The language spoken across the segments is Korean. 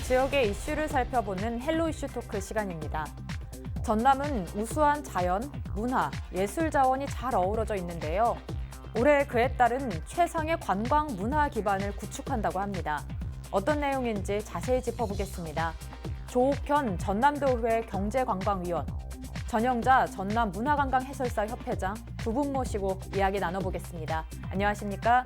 지역의 이슈를 살펴보는 헬로 이슈 토크 시간입니다. 전남은 우수한 자연, 문화, 예술 자원이 잘 어우러져 있는데요. 올해 그에 따른 최상의 관광 문화 기반을 구축한다고 합니다. 어떤 내용인지 자세히 짚어보겠습니다. 조옥현 전남도의회 경제관광위원, 전영자 전남문화관광해설사 협회장 두 분 모시고 이야기 나눠보겠습니다. 안녕하십니까?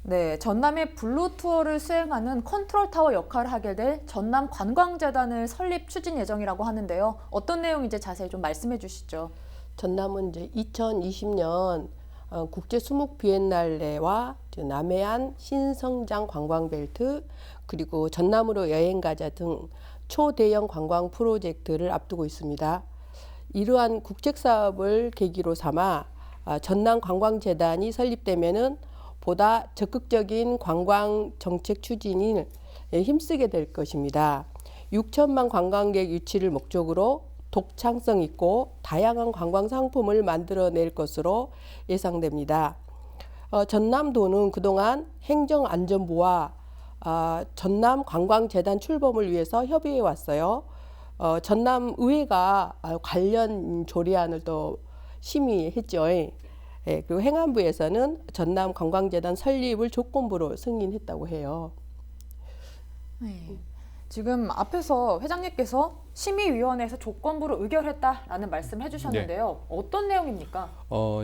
네, 전남의 블루 투어를 수행하는 컨트롤 타워 역할을 하게 될 전남 관광재단을 설립 추진 예정이라고 하는데요. 어떤 내용인지 자세히 좀 말씀해 주시죠. 전남은 이제 2020년 국제 수묵 비엔날레와 남해안 신성장 관광벨트 그리고 전남으로 여행 가자 등 초대형 관광 프로젝트를 앞두고 있습니다. 이러한 국책 사업을 계기로 삼아 전남 관광재단이 설립되면은 보다 적극적인 관광 정책 추진에 힘쓰게 될 것입니다. 6천만 관광객 유치를 목적으로 독창성 있고 다양한 관광 상품을 만들어낼 것으로 예상됩니다. 전남도는 그동안 행정안전부와 전남관광재단 출범을 위해서 협의해 왔어요. 전남의회가 관련 조례안을 또 심의했죠. 그리고 행안부에서는 전남관광재단 설립을 조건부로 승인했다고 해요. 네. 지금 앞에서 회장님께서 심의위원회에서 조건부로 의결했다라는 말씀 해주셨는데요. 네. 어떤 내용입니까?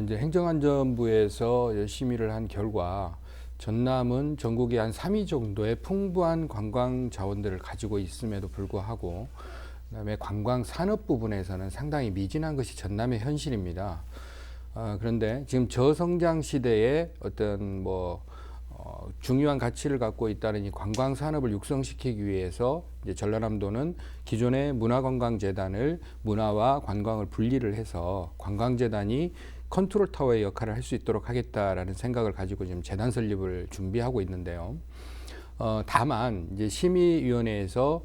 이제 행정안전부에서 심의를 한 결과 전남은 전국에 한 3위 정도의 풍부한 관광 자원들을 가지고 있음에도 불구하고 그다음에 관광 산업 부분에서는 상당히 미진한 것이 전남의 현실입니다. 그런데 지금 저성장 시대에 어떤 중요한 가치를 갖고 있다는 이 관광 산업을 육성시키기 위해서 이제 전라남도는 기존의 문화관광재단을 문화와 관광을 분리를 해서 관광재단이 컨트롤 타워의 역할을 할 수 있도록 하겠다라는 생각을 가지고 지금 재단 설립을 준비하고 있는데요. 다만 이제 심의위원회에서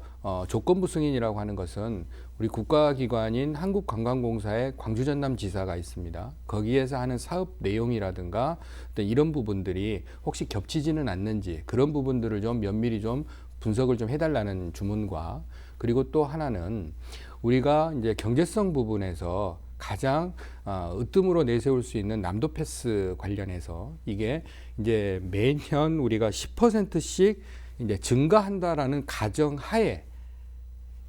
조건부 승인이라고 하는 것은 우리 국가기관인 한국관광공사의 광주전남지사가 있습니다. 거기에서 하는 사업 내용이라든가 어떤 이런 부분들이 혹시 겹치지는 않는지 그런 부분들을 좀 면밀히 좀 분석을 좀 해달라는 주문과 그리고 또 하나는 우리가 이제 경제성 부분에서 가장 으뜸으로 내세울 수 있는 남도 패스 관련해서 이게 이제 매년 우리가 10%씩 이제 증가한다라는 가정하에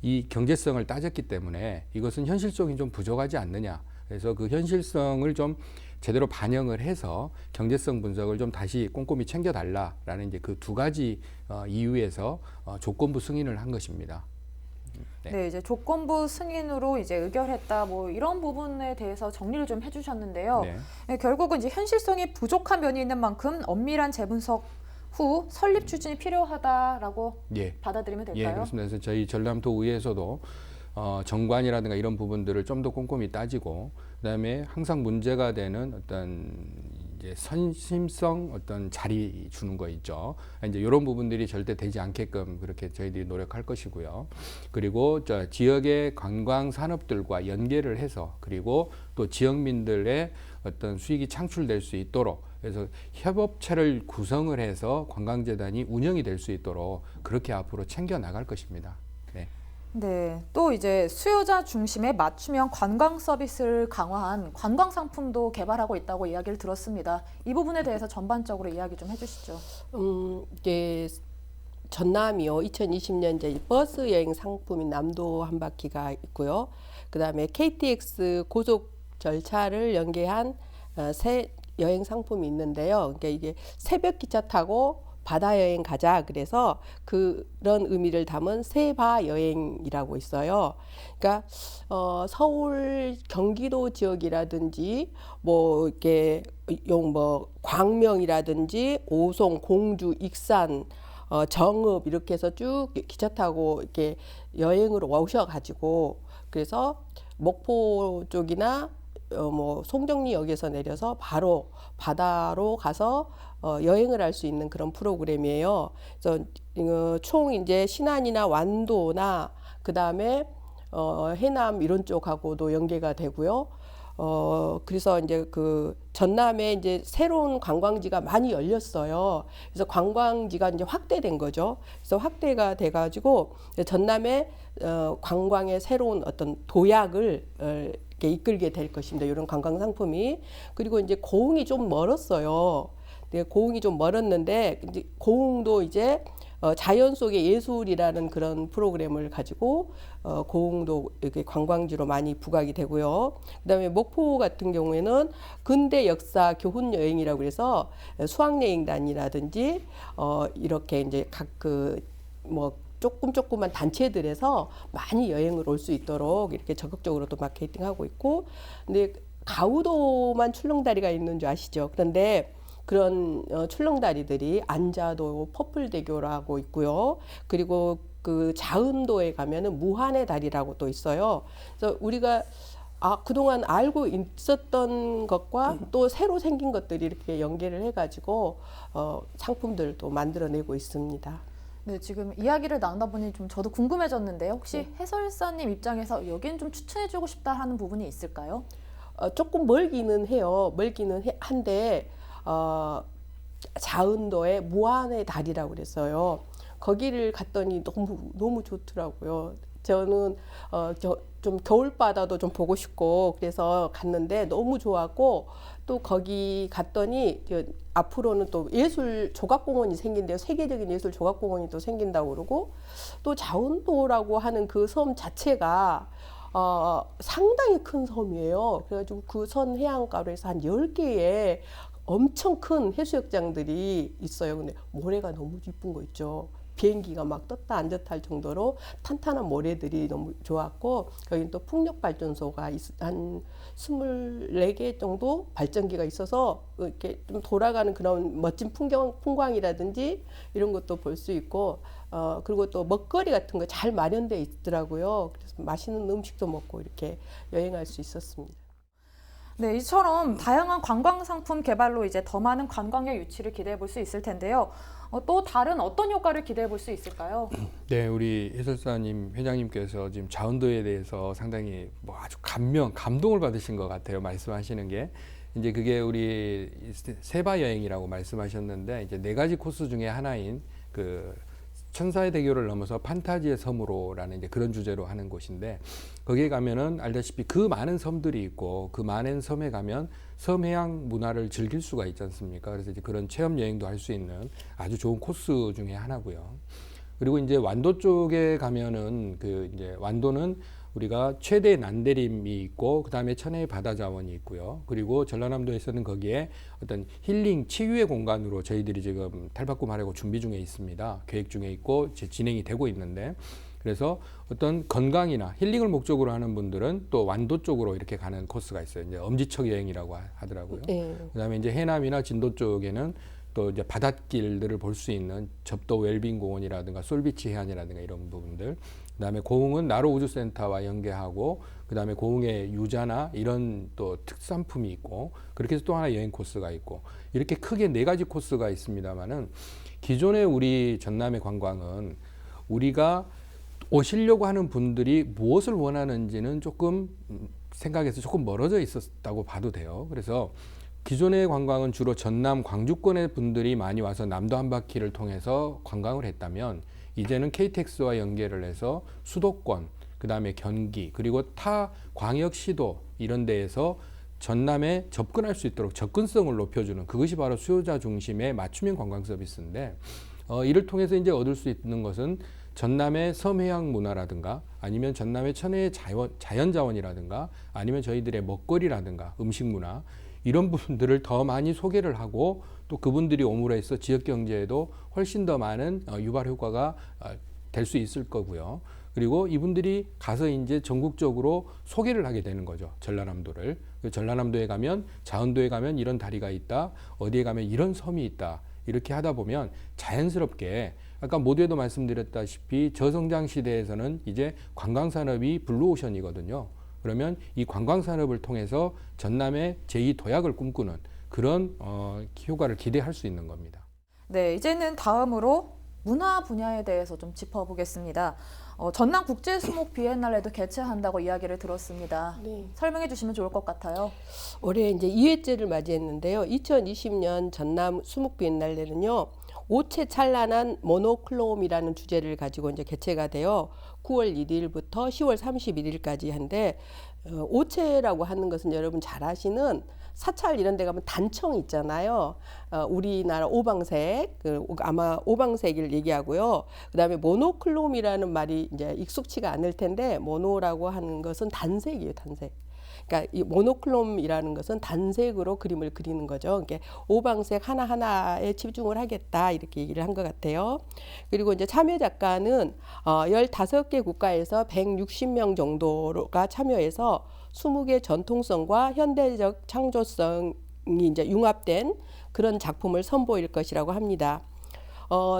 이 경제성을 따졌기 때문에 이것은 현실성이 좀 부족하지 않느냐. 그래서 그 현실성을 좀 제대로 반영을 해서 경제성 분석을 좀 다시 꼼꼼히 챙겨달라라는 이제 그 두 가지 이유에서 조건부 승인을 한 것입니다. 네, 이제 조건부 승인으로 이제 의결했다 이런 부분에 대해서 정리를 좀 해주셨는데요. 네, 결국은 이제 현실성이 부족한 면이 있는 만큼 엄밀한 재분석 후 설립 추진이 필요하다라고 받아들이면 될까요? 예, 그렇습니다. 그래서 저희 전남도의회에서도 정관이라든가 이런 부분들을 좀 더 꼼꼼히 따지고 그다음에 항상 문제가 되는 어떤 이제 선심성 어떤 자리 주는 거 있죠. 이제 이런 부분들이 절대 되지 않게끔 그렇게 저희들이 노력할 것이고요. 그리고 지역의 관광 산업들과 연계를 해서 그리고 또 지역민들의 어떤 수익이 창출될 수 있도록 그래서 협업체를 구성을 해서 관광재단이 운영이 될 수 있도록 그렇게 앞으로 챙겨 나갈 것입니다. 네, 또 이제 수요자 중심의 맞춤형 관광 서비스를 강화한 관광 상품도 개발하고 있다고 이야기를 들었습니다. 이 부분에 대해서 전반적으로 이야기 좀 해주시죠. 이게 전남이요. 2020년 이제 버스 여행 상품인 남도 한 바퀴가 있고요. 그다음에 KTX 고속 절차를 연계한 새 여행 상품이 있는데요. 그러니까 이게 새벽 기차 타고 바다 여행 가자 그래서 그런 의미를 담은 새바 여행이라고 있어요. 그러니까 서울 경기도 지역이라든지 이렇게 광명이라든지 오송, 공주, 익산, 정읍 이렇게 해서 쭉 기차 타고 이렇게 여행으로 오셔가지고 그래서 목포 쪽이나 송정리역에서 내려서 바로 바다로 가서 여행을 할 수 있는 그런 프로그램이에요. 그래서 총 이제 신안이나 완도나 그 다음에 해남 이런 쪽하고도 연계가 되고요. 그래서 이제 그 전남에 이제 새로운 관광지가 많이 열렸어요. 그래서 관광지가 이제 확대된 거죠. 그래서 확대가 돼가지고 전남에 관광의 새로운 어떤 도약을 이렇게 이끌게 될 것입니다. 이런 관광 상품이. 그리고 이제 고흥이 좀 멀었어요. 네, 고흥이 좀 멀었는데 이제 고흥도 이제 자연 속의 예술이라는 그런 프로그램을 가지고 고흥도 이렇게 관광지로 많이 부각이 되고요. 그다음에 목포 같은 경우에는 근대 역사 교훈 여행이라고 해서 수학여행단이라든지 이렇게 이제 각 그 뭐 조그만 단체들에서 많이 여행을 올 수 있도록 이렇게 적극적으로 또 마케팅하고 있고, 근데 가우도만 출렁다리가 있는 줄 아시죠? 그런데 그런 출렁다리들이 안자도 퍼플대교라고 있고요. 그리고 그 자은도에 가면은 무한의 다리라고 또 있어요. 그래서 우리가 그동안 알고 있었던 것과 또 새로 생긴 것들이 이렇게 연계를 해가지고 상품들도 만들어내고 있습니다. 네, 지금 이야기를 나누다 보니 좀 저도 궁금해졌는데요. 혹시 해설사님 입장에서 여긴 좀 추천해주고 싶다 하는 부분이 있을까요? 조금 멀기는 해요. 한데 자은도에 무한의 다리라고 그랬어요. 거기를 갔더니 너무 좋더라고요. 저는 좀 겨울바다도 좀 보고 싶고 그래서 갔는데 너무 좋았고, 또 거기 갔더니 앞으로는 또 예술 조각공원이 생긴대요. 세계적인 예술 조각공원이 또 생긴다고 그러고, 또 자운도라고 하는 그 섬 자체가 상당히 큰 섬이에요. 그래가지고 그 선 해안가로 해서 한 10개의 엄청 큰 해수욕장들이 있어요. 근데 모래가 너무 이쁜 거 있죠. 비행기가 막 떴다 앉았다 할 정도로 탄탄한 모래들이 너무 좋았고, 거기는 또 풍력발전소가 한 24개 정도 발전기가 있어서 이렇게 좀 돌아가는 그런 멋진 풍광이라든지 이런 것도 볼 수 있고, 그리고 또 먹거리 같은 거 잘 마련되어 있더라고요. 그래서 맛있는 음식도 먹고 이렇게 여행할 수 있었습니다. 네, 이처럼 다양한 관광 상품 개발로 이제 더 많은 관광객 유치를 기대해 볼 수 있을 텐데요. 또 다른 어떤 효과를 기대해 볼 수 있을까요? 네, 우리 해설사님 회장님께서 지금 자운도에 대해서 상당히 뭐 아주 감동을 받으신 것 같아요. 말씀하시는 게. 이제 그게 우리 세바 여행이라고 말씀하셨는데, 이제 4가지 코스 중에 하나인 그 천사의 대교를 넘어서 판타지의 섬으로라는 이제 그런 주제로 하는 곳인데, 거기에 가면은 알다시피 그 많은 섬들이 있고 그 많은 섬에 가면 섬해양 문화를 즐길 수가 있지 않습니까? 그래서 이제 그런 체험 여행도 할 수 있는 아주 좋은 코스 중에 하나고요. 그리고 이제 완도 쪽에 가면은 이제 완도는 우리가 최대 난대림이 있고, 그 다음에 천혜의 바다 자원이 있고요. 그리고 전라남도에서는 거기에 어떤 힐링 치유의 공간으로 저희들이 지금 탈바꿈 하려고 준비 중에 있습니다. 계획 중에 있고 진행이 되고 있는데, 그래서 어떤 건강이나 힐링을 목적으로 하는 분들은 또 완도 쪽으로 이렇게 가는 코스가 있어요. 이제 엄지척 여행이라고 하더라고요. 그다음에 이제 해남이나 진도 쪽에는 또 이제 바닷길들을 볼 수 있는 접도 웰빙 공원이라든가 솔비치 해안이라든가 이런 부분들. 그다음에 고흥은 나로 우주센터와 연계하고, 그다음에 고흥의 유자나 이런 또 특산품이 있고, 그렇게 해서 또 하나 여행 코스가 있고, 이렇게 크게 4가지 코스가 있습니다만은, 기존의 우리 전남의 관광은 우리가 오시려고 하는 분들이 무엇을 원하는지는 조금 생각해서 조금 멀어져 있었다고 봐도 돼요. 그래서 기존의 관광은 주로 전남 광주권의 분들이 많이 와서 남도 한 바퀴를 통해서 관광을 했다면, 이제는 KTX와 연계를 해서 수도권, 그 다음에 경기, 그리고 타 광역시도 이런 데에서 전남에 접근할 수 있도록 접근성을 높여주는, 그것이 바로 수요자 중심의 맞춤형 관광 서비스인데, 이를 통해서 이제 얻을 수 있는 것은 전남의 섬해양 문화라든가, 아니면 전남의 천혜의 자연 자원이라든가, 아니면 저희들의 먹거리라든가 음식 문화, 이런 부분들을 더 많이 소개를 하고, 또 그분들이 오므로 해서 지역 경제에도 훨씬 더 많은 유발 효과가 될 수 있을 거고요. 그리고 이분들이 가서 이제 전국적으로 소개를 하게 되는 거죠. 전라남도를. 전라남도에 가면, 자운도에 가면 이런 다리가 있다, 어디에 가면 이런 섬이 있다, 이렇게 하다 보면 자연스럽게, 아까 모두에도 말씀드렸다시피 저성장 시대에서는 이제 관광산업이 블루오션이거든요. 그러면 이 관광산업을 통해서 전남의 제2 도약을 꿈꾸는 그런 효과를 기대할 수 있는 겁니다. 네, 이제는 다음으로 문화 분야에 대해서 좀 짚어보겠습니다. 전남 국제 수목 비엔날레도 개최한다고 이야기를 들었습니다. 네. 설명해 주시면 좋을 것 같아요. 올해 이제 2회째를 맞이했는데요. 2020년 전남 수목 비엔날레는요. 오체 찬란한 모노클롬이라는 주제를 가지고 이제 개최가 돼요. 9월 1일부터 10월 31일까지 한데 오체라고 하는 것은 여러분 잘 아시는 사찰 이런 데 가면 단청 있잖아요. 우리나라 오방색, 아마 오방색을 얘기하고요. 그다음에 모노클롬이라는 말이 이제 익숙치가 않을 텐데 모노라고 하는 것은 단색이에요, 단색. 그러니까 이 모노클롬이라는 것은 단색으로 그림을 그리는 거죠. 그러니까 오방색 하나하나에 집중을 하겠다 이렇게 얘기를 한 것 같아요. 그리고 이제 참여 작가는 15개 국가에서 160명 정도가 참여해서 20개 전통성과 현대적 창조성이 이제 융합된 그런 작품을 선보일 것이라고 합니다.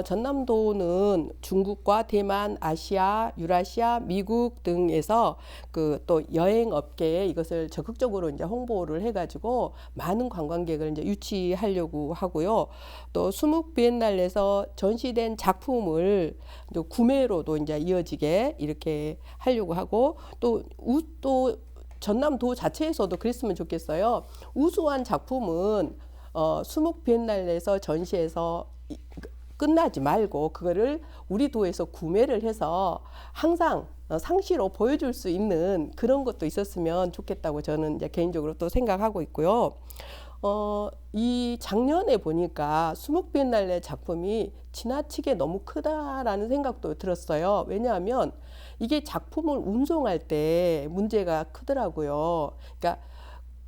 전남도는 중국과 대만, 아시아, 유라시아, 미국 등에서 그 또 여행 업계에 이것을 적극적으로 이제 홍보를 해가지고 많은 관광객을 이제 유치하려고 하고요. 또 수묵 비엔날레에서 전시된 작품을 이제 구매로도 이제 이어지게 이렇게 하려고 하고 또 전남도 자체에서도 그랬으면 좋겠어요. 우수한 작품은 수묵 비엔날레에서 전시해서 끝나지 말고 그거를 우리 도에서 구매를 해서 항상 상시로 보여줄 수 있는 그런 것도 있었으면 좋겠다고 저는 이제 개인적으로 또 생각하고 있고요. 이 작년에 보니까 수묵 비엔날레 작품이 지나치게 너무 크다라는 생각도 들었어요. 왜냐하면 이게 작품을 운송할 때 문제가 크더라고요. 그러니까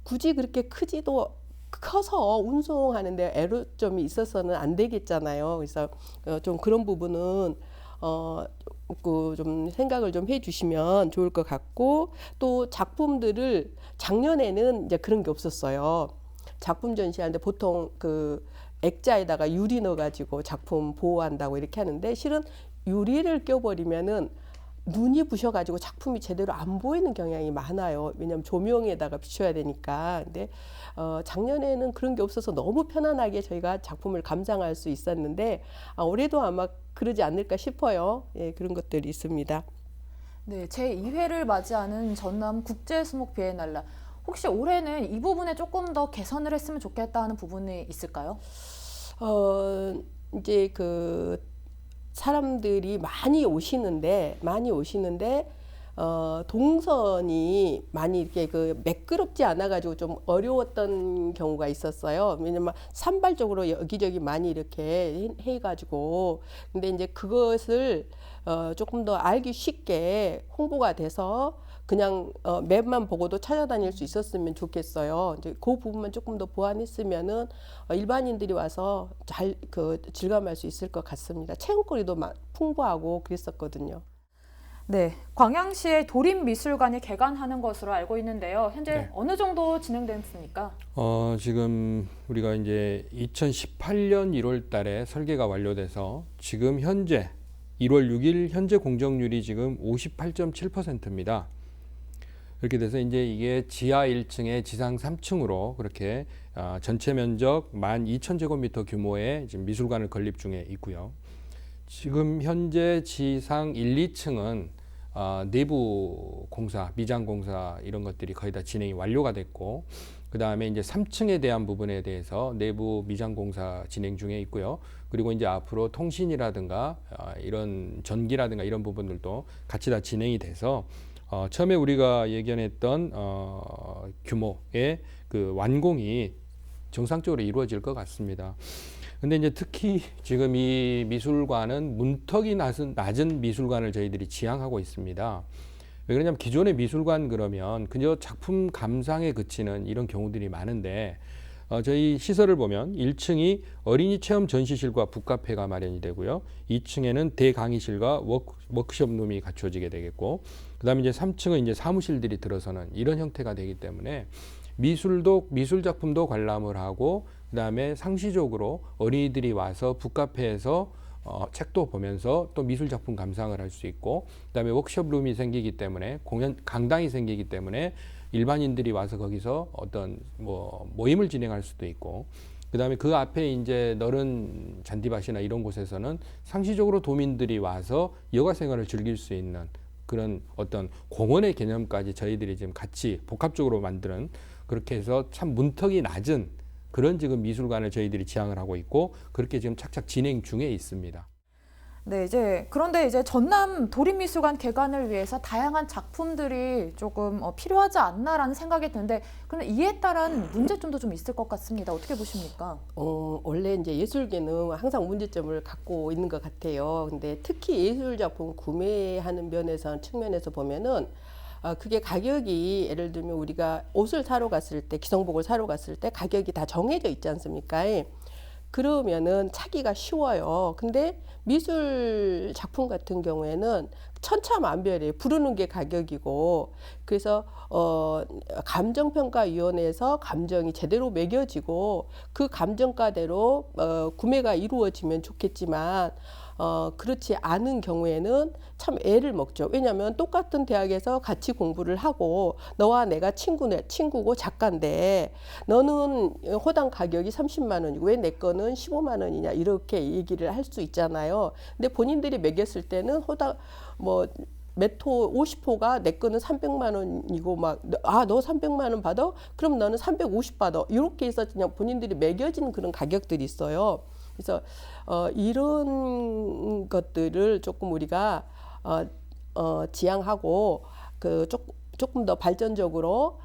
굳이 그렇게 크지도 커서 운송하는데 애로점이 있어서는 안 되겠잖아요. 그래서 좀 그런 부분은 그 좀 생각을 좀 해주시면 좋을 것 같고 또 작품들을 작년에는 이제 그런 게 없었어요. 작품 전시하는데 보통 그 액자에다가 유리 넣어가지고 작품 보호한다고 이렇게 하는데 실은 유리를 껴버리면은 눈이 부셔가지고 작품이 제대로 안 보이는 경향이 많아요. 왜냐하면 조명에다가 비춰야 되니까. 근데 작년에는 그런 게 없어서 너무 편안하게 저희가 작품을 감상할 수 있었는데 올해도 아마 그러지 않을까 싶어요. 예, 그런 것들이 있습니다. 네, 제2회를 맞이하는 전남 국제 수목 비엔날레. 혹시 올해는 이 부분에 조금 더 개선을 했으면 좋겠다 하는 부분이 있을까요? 이제 그 사람들이 많이 오시는데 동선이 많이 이렇게 그 매끄럽지 않아가지고 좀 어려웠던 경우가 있었어요. 왜냐면 산발적으로 여기저기 많이 이렇게 해가지고 근데 이제 그것을 조금 더 알기 쉽게 홍보가 돼서 그냥 맵만 보고도 찾아다닐 수 있었으면 좋겠어요. 이제 그 부분만 조금 더 보완했으면은 일반인들이 와서 잘 즐감할 수 있을 것 같습니다. 체험거리도 풍부하고 그랬었거든요. 네, 광양시의 도림미술관이 개관하는 것으로 알고 있는데요. 현재 네. 어느 정도 진행됐습니까? 지금 우리가 이제 2018년 1월 달에 설계가 완료돼서 지금 현재 1월 6일 현재 공정률이 지금 58.7%입니다. 그렇게 돼서 이제 이게 지하 1층에 지상 3층으로 그렇게 전체 면적 12,000제곱미터 규모의 지금 미술관을 건립 중에 있고요. 지금 현재 지상 1, 2층은 내부 공사, 미장 공사 이런 것들이 거의 다 진행이 완료가 됐고 그 다음에 이제 3층에 대한 부분에 대해서 내부 미장 공사 진행 중에 있고요. 그리고 이제 앞으로 통신이라든가 이런 전기라든가 이런 부분들도 같이 다 진행이 돼서 처음에 우리가 예견했던 규모의 그 완공이 정상적으로 이루어질 것 같습니다. 근데 이제 특히 지금 이 미술관은 문턱이 낮은 미술관을 저희들이 지향하고 있습니다. 왜 그러냐면 기존의 미술관 그러면 그저 작품 감상에 그치는 이런 경우들이 많은데 저희 시설을 보면 1층이 어린이 체험 전시실과 북카페가 마련이 되고요. 2층에는 대강의실과 워크숍룸이 갖춰지게 되겠고 그다음에 이제 3층은 이제 사무실들이 들어서는 이런 형태가 되기 때문에 미술 작품도 관람을 하고 그다음에 상시적으로 어린이들이 와서 북카페에서 책도 보면서 또 미술 작품 감상을 할 수 있고 그다음에 워크숍룸이 생기기 때문에 강당이 생기기 때문에 일반인들이 와서 거기서 어떤 모임을 진행할 수도 있고 그다음에 그 앞에 이제 너른 잔디밭이나 이런 곳에서는 상시적으로 도민들이 와서 여가 생활을 즐길 수 있는 그런 어떤 공원의 개념까지 저희들이 지금 같이 복합적으로 만드는, 그렇게 해서 참 문턱이 낮은 그런 지금 미술관을 저희들이 지향을 하고 있고, 그렇게 지금 착착 진행 중에 있습니다. 네, 그런데 전남 도립미술관 개관을 위해서 다양한 작품들이 조금 필요하지 않나라는 생각이 드는데, 그런데 이에 따른 문제점도 좀 있을 것 같습니다. 어떻게 보십니까? 원래 이제 예술계는 항상 문제점을 갖고 있는 것 같아요. 근데 특히 예술 작품 구매하는 측면에서 보면은 그게 가격이, 예를 들면 우리가 옷을 사러 갔을 때, 기성복을 사러 갔을 때 가격이 다 정해져 있지 않습니까? 그러면은 차기가 쉬워요. 근데 미술 작품 같은 경우에는 천차만별이에요. 부르는 게 가격이고, 그래서 감정평가위원회에서 감정이 제대로 매겨지고 그 감정가대로 구매가 이루어지면 좋겠지만, 그렇지 않은 경우에는 참 애를 먹죠. 왜냐하면 똑같은 대학에서 같이 공부를 하고 너와 내가 친구고 작가인데 너는 호당 가격이 30만 원이고 왜 내 거는 15만 원이냐, 이렇게 얘기를 할 수 있잖아요. 근데 본인들이 매겼을 때는 호당 몇 호, 50호가 내 거는 300만 원이고 너 300만 원 받아? 그럼 너는 350 받아. 이렇게 해서 그냥 본인들이 매겨진 그런 가격들이 있어요. 그래서 이런 것들을 조금 우리가 지향하고 조금 더 발전적으로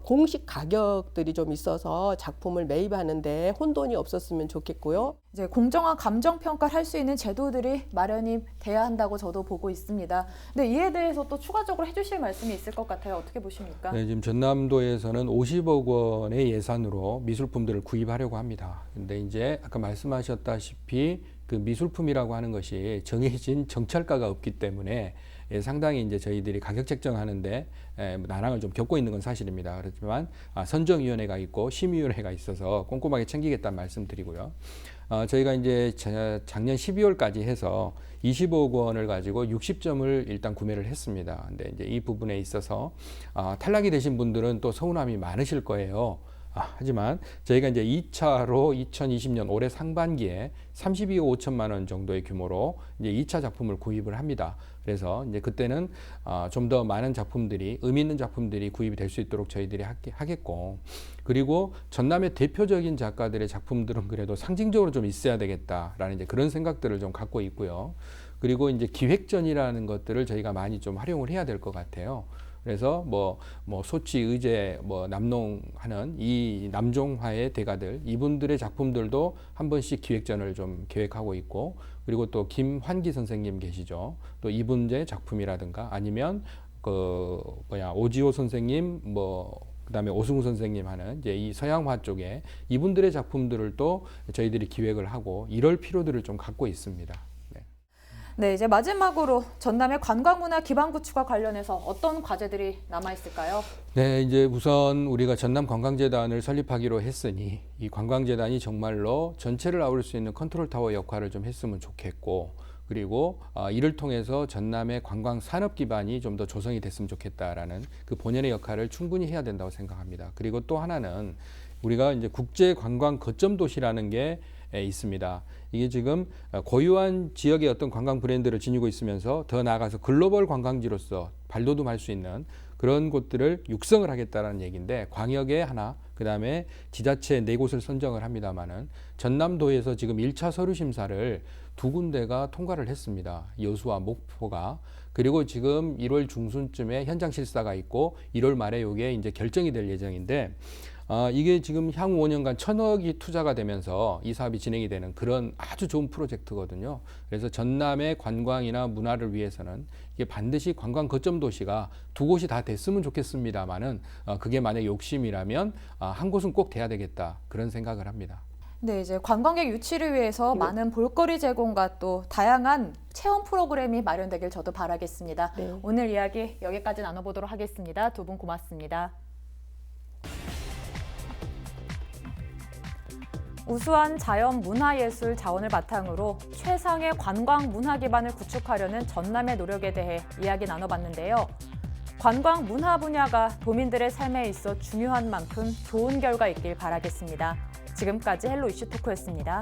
공식 가격들이 좀 있어서 작품을 매입하는데 혼돈이 없었으면 좋겠고요. 공정한 감정 평가를 할 수 있는 제도들이 마련이 돼야 한다고 저도 보고 있습니다. 근데 이에 대해서 또 추가적으로 해주실 말씀이 있을 것 같아요. 어떻게 보십니까? 네, 지금 전남도에서는 50억 원의 예산으로 미술품들을 구입하려고 합니다. 근데 이제 아까 말씀하셨다시피 그 미술품이라고 하는 것이 정해진 정찰가가 없기 때문에 상당히 이제 저희들이 가격 책정하는데 난항을 좀 겪고 있는 건 사실입니다. 그렇지만 선정위원회가 있고 심의위원회가 있어서 꼼꼼하게 챙기겠다는 말씀드리고요. 저희가 이제 작년 12월까지 해서 25억 원을 가지고 60점을 일단 구매를 했습니다. 근데 이제 이 부분에 있어서 탈락이 되신 분들은 또 서운함이 많으실 거예요. 하지만 저희가 이제 2차로 2020년 올해 상반기에 32억 5천만 원 정도의 규모로 이제 2차 작품을 구입을 합니다. 그래서 이제 그때는 좀 더 많은 작품들이, 의미 있는 작품들이 구입이 될 수 있도록 저희들이 하겠고, 그리고 전남의 대표적인 작가들의 작품들은 그래도 상징적으로 좀 있어야 되겠다라는 이제 그런 생각들을 좀 갖고 있고요. 그리고 이제 기획전이라는 것들을 저희가 많이 좀 활용을 해야 될 것 같아요. 그래서 소치, 의제, 남농하는 이 남종화의 대가들, 이분들의 작품들도 한 번씩 기획전을 좀 계획하고 있고, 그리고 또 김환기 선생님 계시죠. 또 이분의 작품이라든가 아니면 오지호 선생님, 그다음에 오승우 선생님 하는 이제 이 서양화 쪽에 이분들의 작품들을 또 저희들이 기획을 하고 이럴 필요들을 좀 갖고 있습니다. 네, 이제 마지막으로 전남의 관광문화 기반 구축과 관련해서 어떤 과제들이 남아 있을까요? 네, 이제 우선 우리가 전남관광재단을 설립하기로 했으니 이 관광재단이 정말로 전체를 아울 수 있는 컨트롤타워 역할을 좀 했으면 좋겠고, 그리고 이를 통해서 전남의 관광 산업 기반이 좀 더 조성이 됐으면 좋겠다라는 그 본연의 역할을 충분히 해야 된다고 생각합니다. 그리고 또 하나는 우리가 이제 국제 관광 거점 도시라는 게 있습니다. 이게 지금 고유한 지역의 어떤 관광 브랜드를 지니고 있으면서 더 나아가서 글로벌 관광지로서 발돋움할 수 있는 그런 곳들을 육성을 하겠다라는 얘기인데, 광역에 하나, 그 다음에 지자체 4곳을 선정을 합니다만은 전남도에서 지금 1차 서류 심사를 2군데가 통과를 했습니다. 여수와 목포가. 그리고 지금 1월 중순쯤에 현장 실사가 있고 1월 말에 이게 이제 결정이 될 예정인데, 이게 지금 향후 5년간 1,000억이 투자가 되면서 이 사업이 진행이 되는 그런 아주 좋은 프로젝트거든요. 그래서 전남의 관광이나 문화를 위해서는 이게 반드시 관광 거점 도시가 2곳이 다 됐으면 좋겠습니다만은 그게 만약 욕심이라면 한 곳은 꼭 돼야 되겠다, 그런 생각을 합니다. 네, 이제 관광객 유치를 위해서 많은 볼거리 제공과 또 다양한 체험 프로그램이 마련되길 저도 바라겠습니다. 네. 오늘 이야기 여기까지 나눠보도록 하겠습니다. 두 분 고맙습니다. 우수한 자연 문화예술 자원을 바탕으로 최상의 관광 문화 기반을 구축하려는 전남의 노력에 대해 이야기 나눠봤는데요. 관광 문화 분야가 도민들의 삶에 있어 중요한 만큼 좋은 결과 있길 바라겠습니다. 지금까지 헬로 이슈 토크였습니다.